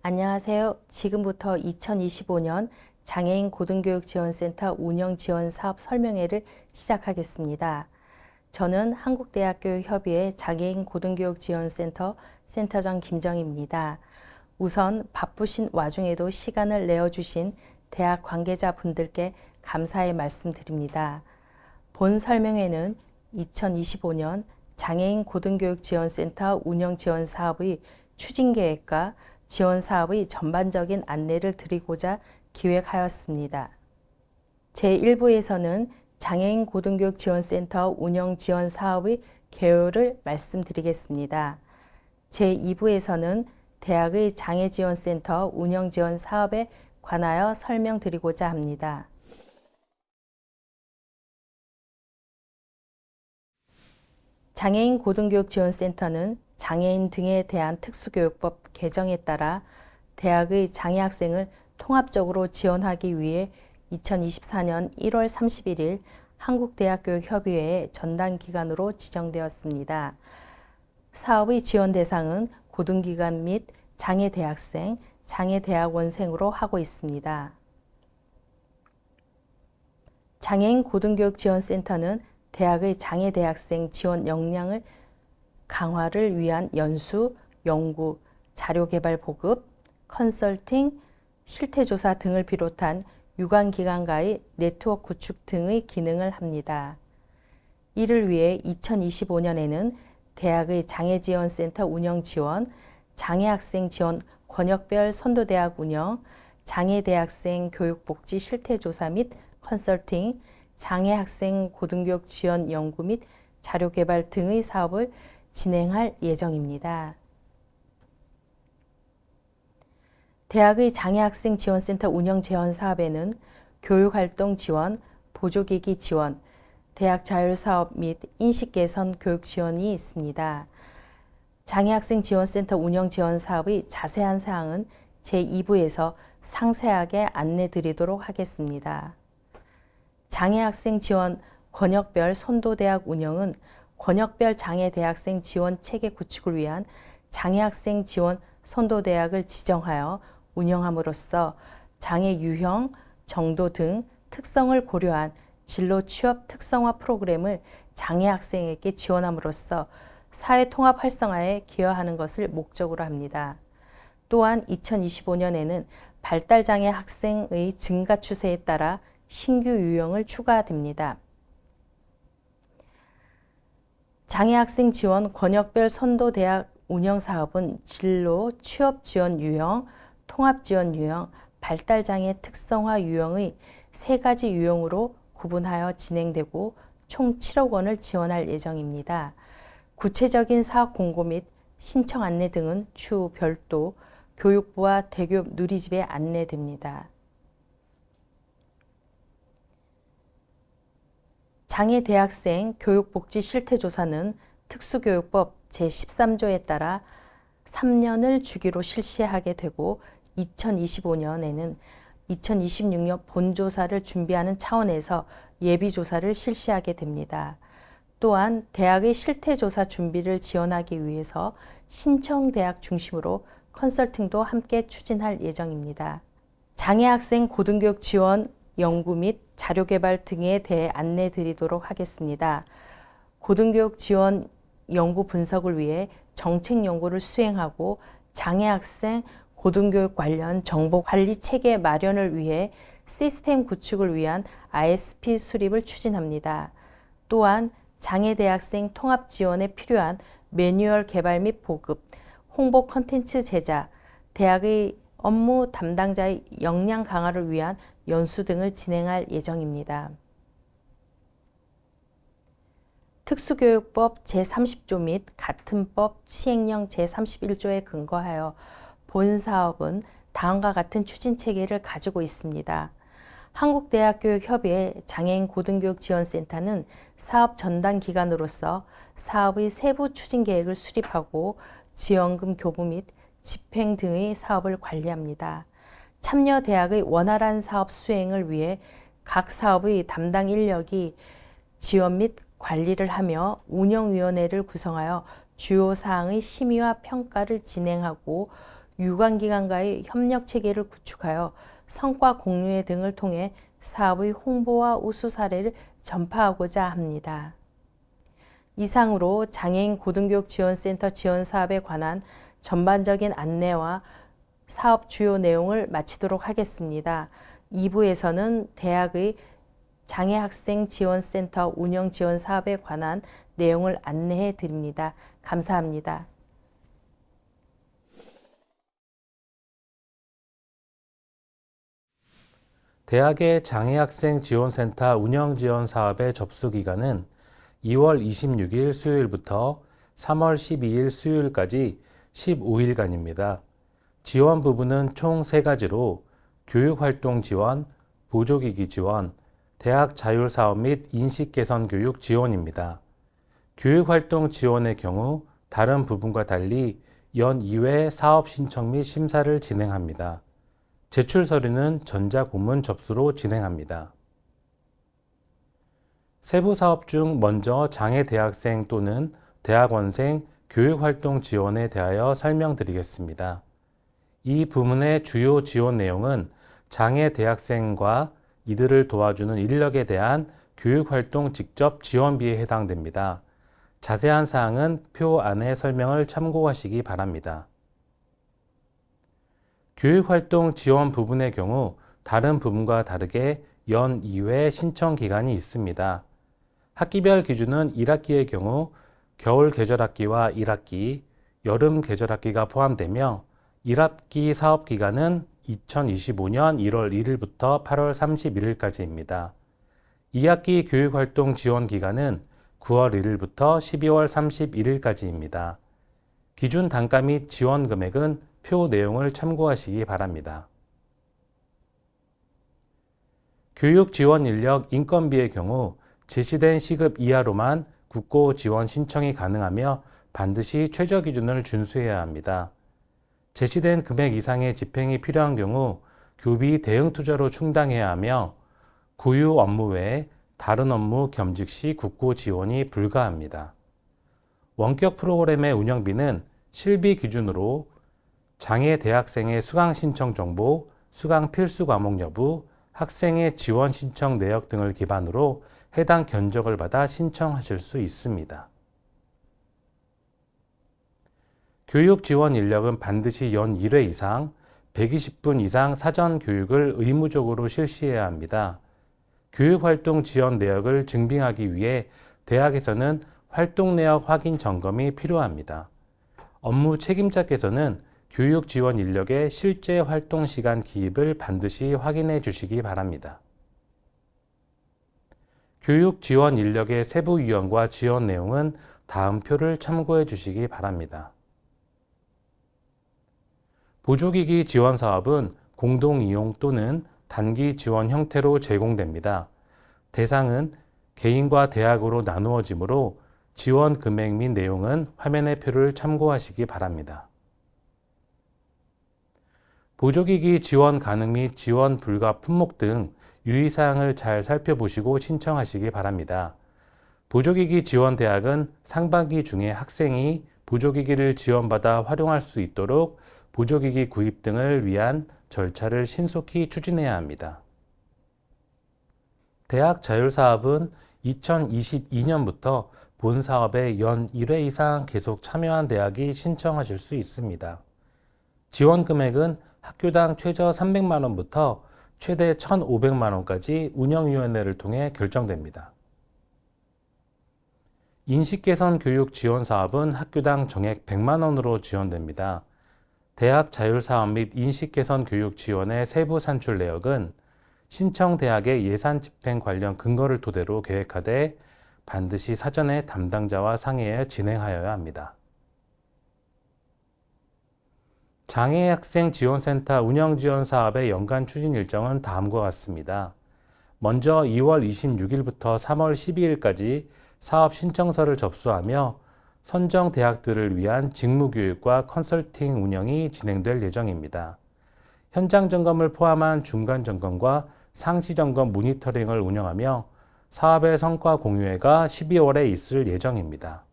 안녕하세요. 지금부터 2025년 장애인 고등교육지원센터 운영지원 사업 설명회를 시작하겠습니다. 저는 한국대학교육협의회 장애인 고등교육지원센터 센터장 김정희입니다. 우선 바쁘신 와중에도 시간을 내어주신 대학 관계자분들께 감사의 말씀드립니다. 본 설명회는 2025년 장애인 고등교육지원센터 운영지원 사업의 추진계획과 지원 사업의 전반적인 안내를 드리고자 기획하였습니다. 제1부에서는 장애인 고등교육지원센터 운영지원 사업의 개요를 말씀드리겠습니다. 제2부에서는 대학의 장애지원센터 운영지원 사업에 관하여 설명드리고자 합니다. 장애인 고등교육지원센터는 장애인 등에 대한 특수교육법 개정에 따라 대학의 장애 학생을 통합적으로 지원하기 위해 2024년 1월 31일 한국대학교육협의회의 전담기관으로 지정되었습니다. 사업의 지원 대상은 고등기관 및 장애대학생, 장애대학원생으로 하고 있습니다. 장애인 고등교육지원센터는 대학의 장애대학생 지원 역량을 강화를 위한 연수, 연구, 자료개발 보급, 컨설팅, 실태조사 등을 비롯한 유관기관과의 네트워크 구축 등의 기능을 합니다. 이를 위해 2025년에는 대학의 장애지원센터 운영 지원, 장애학생 지원 권역별 선도대학 운영, 장애대학생 교육복지 실태조사 및 컨설팅, 장애학생 고등교육 지원 연구 및 자료개발 등의 사업을 진행할 예정입니다. 대학의 장애학생 지원센터 운영 지원 사업에는 교육활동 지원, 보조기기 지원, 대학 자율사업 및 인식개선 교육 지원이 있습니다. 장애학생 지원센터 운영 지원 사업의 자세한 사항은 제2부에서 상세하게 안내 드리도록 하겠습니다. 장애학생 지원 권역별 선도대학 운영은 권역별 장애대학생 지원 체계 구축을 위한 장애학생 지원 선도대학을 지정하여 운영함으로써 장애 유형, 정도 등 특성을 고려한 진로 취업 특성화 프로그램을 장애학생에게 지원함으로써 사회통합 활성화에 기여하는 것을 목적으로 합니다. 또한 2025년에는 발달장애 학생의 증가 추세에 따라 신규 유형을 추가됩니다. 장애학생 지원 권역별 선도대학 운영사업은 진로, 취업 지원 유형, 통합 지원 유형, 발달장애 특성화 유형의 3가지 유형으로 구분하여 진행되고 총 7억 원을 지원할 예정입니다. 구체적인 사업 공고 및 신청 안내 등은 추후 별도 교육부와 대기업 누리집에 안내됩니다. 장애대학생 교육복지 실태조사는 특수교육법 제13조에 따라 3년을 주기로 실시하게 되고 2025년에는 2026년 본조사를 준비하는 차원에서 예비조사를 실시하게 됩니다. 또한 대학의 실태조사 준비를 지원하기 위해서 신청대학 중심으로 컨설팅도 함께 추진할 예정입니다. 장애학생 고등교육 지원 연구 및 자료개발 등에 대해 안내 드리도록 하겠습니다. 고등교육 지원 연구 분석을 위해 정책 연구를 수행하고 장애학생 고등교육 관련 정보 관리 체계 마련을 위해 시스템 구축을 위한 ISP 수립을 추진합니다. 또한 장애대학생 통합 지원에 필요한 매뉴얼 개발 및 보급, 홍보 콘텐츠 제작, 대학의 업무 담당자의 역량 강화를 위한 연수 등을 진행할 예정입니다. 특수교육법 제30조 및 같은 법 시행령 제31조에 근거하여 본 사업은 다음과 같은 추진체계를 가지고 있습니다. 한국대학교육협의회 장애인 고등교육지원센터는 사업 전담기관으로서 사업의 세부 추진계획을 수립하고 지원금 교부 및 집행 등의 사업을 관리합니다. 참여 대학의 원활한 사업 수행을 위해 각 사업의 담당 인력이 지원 및 관리를 하며 운영위원회를 구성하여 주요 사항의 심의와 평가를 진행하고 유관기관과의 협력 체계를 구축하여 성과 공유회 등을 통해 사업의 홍보와 우수 사례를 전파하고자 합니다. 이상으로 장애인 고등교육지원센터 지원 사업에 관한 전반적인 안내와 사업 주요 내용을 마치도록 하겠습니다. 2부에서는 대학의 장애학생지원센터 운영 지원 사업에 관한 내용을 안내해 드립니다. 감사합니다. 대학의 장애학생지원센터 운영지원 사업의 접수기간은 2월 26일 수요일부터 3월 12일 수요일까지 15일간입니다. 지원 부분은 총 3가지로 교육활동 지원, 보조기기 지원, 대학 자율사업 및 인식개선 교육 지원입니다. 교육활동 지원의 경우 다른 부분과 달리 연 2회 사업 신청 및 심사를 진행합니다. 제출 서류는 전자고문 접수로 진행합니다. 세부 사업 중 먼저 장애 대학생 또는 대학원생 교육활동 지원에 대하여 설명드리겠습니다. 이 부문의 주요 지원 내용은 장애 대학생과 이들을 도와주는 인력에 대한 교육활동 직접 지원비에 해당됩니다. 자세한 사항은 표 안의 설명을 참고하시기 바랍니다. 교육활동 지원 부분의 경우 다른 부분과 다르게 연 2회 신청 기간이 있습니다. 학기별 기준은 1학기의 경우 겨울 계절학기와 1학기, 여름 계절학기가 포함되며 1학기 사업기간은 2025년 1월 1일부터 8월 31일까지입니다. 2학기 교육활동 지원 기간은 9월 1일부터 12월 31일까지입니다. 기준 단가 및 지원 금액은 표 내용을 참고하시기 바랍니다. 교육 지원 인력 인건비의 경우 제시된 시급 이하로만 국고 지원 신청이 가능하며 반드시 최저 기준을 준수해야 합니다. 제시된 금액 이상의 집행이 필요한 경우 교비 대응 투자로 충당해야 하며 고유 업무 외에 다른 업무 겸직 시 국고 지원이 불가합니다. 원격 프로그램의 운영비는 실비 기준으로 장애 대학생의 수강 신청 정보, 수강 필수 과목 여부, 학생의 지원 신청 내역 등을 기반으로 해당 견적을 받아 신청하실 수 있습니다. 교육 지원 인력은 반드시 연 1회 이상 120분 이상 사전 교육을 의무적으로 실시해야 합니다. 교육활동 지원 내역을 증빙하기 위해 대학에서는 활동 내역 확인 점검이 필요합니다. 업무 책임자께서는 교육 지원 인력의 실제 활동 시간 기입을 반드시 확인해 주시기 바랍니다. 교육 지원 인력의 세부 유형과 지원 내용은 다음 표를 참고해 주시기 바랍니다. 보조기기 지원 사업은 공동 이용 또는 단기 지원 형태로 제공됩니다. 대상은 개인과 대학으로 나누어지므로 지원 금액 및 내용은 화면의 표를 참고하시기 바랍니다. 보조기기 지원 가능 및 지원 불가 품목 등 유의사항을 잘 살펴보시고 신청하시기 바랍니다. 보조기기 지원 대학은 상반기 중에 학생이 보조기기를 지원받아 활용할 수 있도록 보조기기 구입 등을 위한 절차를 신속히 추진해야 합니다. 대학 자율사업은 2022년부터 본 사업에 연 1회 이상 계속 참여한 대학이 신청하실 수 있습니다. 지원 금액은 학교당 최저 300만 원부터 최대 1,500만 원까지 운영위원회를 통해 결정됩니다. 인식개선 교육 지원 사업은 학교당 정액 100만 원으로 지원됩니다. 대학 자율사업 및 인식개선 교육 지원의 세부 산출 내역은 신청 대학의 예산 집행 관련 근거를 토대로 계획하되 반드시 사전에 담당자와 상의하여 진행하여야 합니다. 장애학생지원센터 운영지원 사업의 연간 추진 일정은 다음과 같습니다. 먼저 2월 26일부터 3월 12일까지 사업 신청서를 접수하며 선정 대학들을 위한 직무교육과 컨설팅 운영이 진행될 예정입니다. 현장 점검을 포함한 중간 점검과 상시 점검 모니터링을 운영하며 사업의 성과 공유회가 12월에 있을 예정입니다.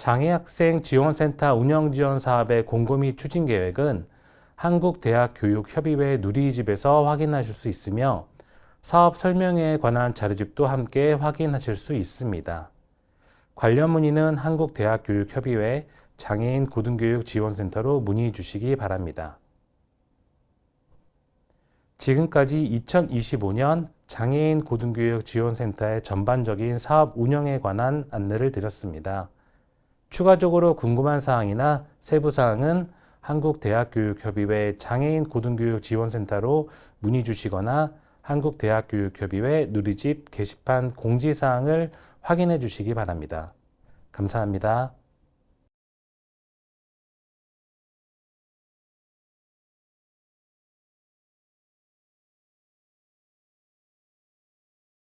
장애학생 지원센터 운영지원 사업의 공고 및 추진 계획은 한국대학교육협의회 누리집에서 확인하실 수 있으며 사업 설명회에 관한 자료집도 함께 확인하실 수 있습니다. 관련 문의는 한국대학교육협의회 장애인 고등교육 지원센터로 문의 주시기 바랍니다. 지금까지 2025년 장애인 고등교육 지원센터의 전반적인 사업 운영에 관한 안내를 드렸습니다. 추가적으로 궁금한 사항이나 세부 사항은 한국대학교육협의회 장애인 고등교육 지원센터로 문의 주시거나 한국대학교육협의회 누리집 게시판 공지사항을 확인해 주시기 바랍니다. 감사합니다.